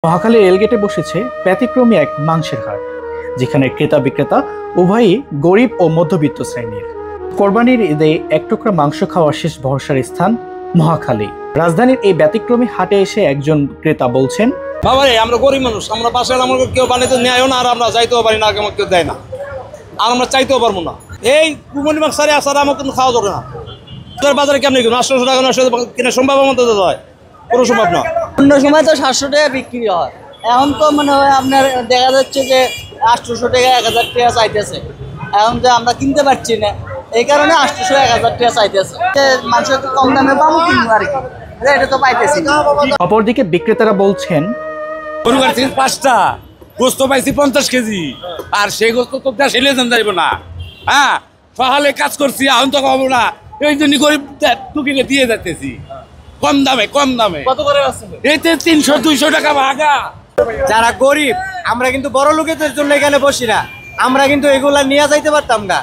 মহাখালী রেলগেটে বসেছে ব্যতিক্রমী এক মাংসের হাট, যেখানে ক্রেতা বিক্রেতা উভয়ই গরিব ও মধ্যবিত্ত শ্রেণীর। কোরবানির ঈদে এক টুকরা মাংস খাওয়ার শেষ ভরসার স্থান মহাখালী। রাজধানীর এই ব্যতিক্রমী হাটে এসে একজন ক্রেতা বলছেন, বাবারে আমরা গরিব মানুষ, আমরা বাসায় আমাকে কেউ বানাইতে নেয়ও না, আর আমরা যাইতেও পারি না, আমাকে কেউ দেয় না, আর আমরা চাইতেও পারবো না। এই কুমনি মাছ সারি আসার আমার কিন্তু খাওয়া যাবে না। বাজারে কেমন কিনো 800 টাকা 900 কিনা সম্ভব মতো হয়? কোনো সম্ভব না। অন্য সময় তো 700 টাকা বিক্রি হয়, এখন তো মনে হয় আপনার দেখা যাচ্ছে যে 800 টাকা 1000 টাকা চাইতেছে। এখন যে আমরা কিনতে পারছি না, এই কারণে 800 1000 টাকা চাইতেছে। মানুষ একটু কম দামে পাবো কিনবো আর কি, এটা তো পাইতেছি না। অপরদিকে বিক্রেতারা বলছেন, গরু কাটছি 5টা, গোস্ত পাইছি 50 কেজি, আর সেই গোস্ত তো দেশে লেজন যাইব না। হ্যাঁ, সকালে কাজ করছি, এখন তো খাবো না, এই জন্য গরিব টুকিনে দিয়ে যাইতেছি কম দামে। কত করে আছে? এতে 300-200 টাকা ভাগা। যারা গরিব, আমরা কিন্তু বড় লোকেদের জন্য এখানে বসি না, আমরা কিন্তু এগুলা নিয়ে যাইতে পারতাম না।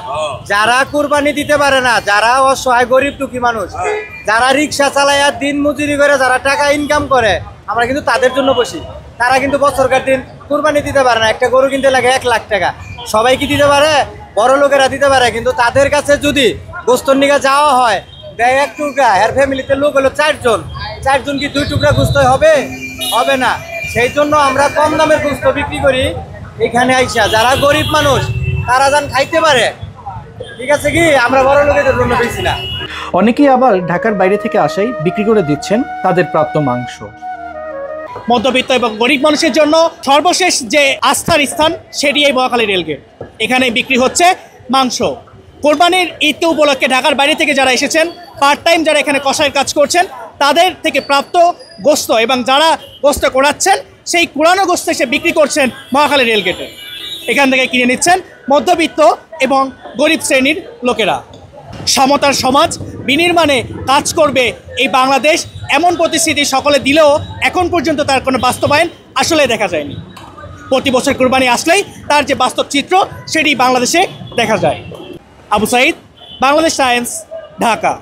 যারা কুরবানি দিতে পারে না, যারা অসহায় গরিব টুকি মানুষ, যারা রিক্সা চালায় দিন মজুরি করে, যারা টাকা ইনকাম করে, আমরা কিন্তু তাদের জন্য বসি। তারা কিন্তু বছরকার দিন কুরবানি দিতে পারে না, একটা গরু কিনতে লাগে 1 লাখ টাকা। সবাই কি দিতে পারে? বড় লোকেরা দিতে পারে, কিন্তু তাদের কাছে যদি গোস্তর নিয়ে যাওয়া হয়, দেয় 1 টুকরা, এর ফ্যামিলিতে লোক হলো 4 জন, 4 জন কি 2 টুকরা গোস্ত হবে না। সেই জন্য আমরা কম দামের গোস্ত বিক্রি করি এখানে আইসা। যারা গরিব মানুষ তারা যান খাইতে পারে, ঠিক আছে কি, আমরা বড় লোকেদের জন্য বেশি না। অনেকেই আবার ঢাকার বাইরে থেকে আসাই বিক্রি করে দিচ্ছেন তাদের প্রাপ্ত মাংস। মধ্যবিত্ত এবং গরিব মানুষের জন্য সর্বশেষ যে আস্থার স্থান সেটি এই মহাখালী রেলগেট। এখানে বিক্রি হচ্ছে মাংস। কোরবানির ঈদ উপলক্ষে ঢাকার বাইরে থেকে যারা এসেছেন, পার্ট টাইম যারা এখানে কষাইয়ের কাজ করছেন, তাদের থেকে প্রাপ্ত গোস্ত এবং যারা গোস্ত কোড়াচ্ছেন, সেই কোড়ানো গোস্ত এসে বিক্রি করছেন মহাখালী রেলগেটে। এখান থেকে কিনে নিচ্ছেন মধ্যবিত্ত এবং গরিব শ্রেণীর লোকেরা। সমতার সমাজ বিনির্মাণে কাজ করবে এই বাংলাদেশ, এমন প্রতিশ্রুতি সকলে দিলেও এখন পর্যন্ত তার কোনো বাস্তবায়ন আসলে দেখা যায়নি। প্রতি বছর কোরবানি আসলেই তার যে বাস্তব চিত্র সেটি বাংলাদেশে দেখা যায়। আবু সাইদ, বাংলাদেশ টাইমস, ঢাকা।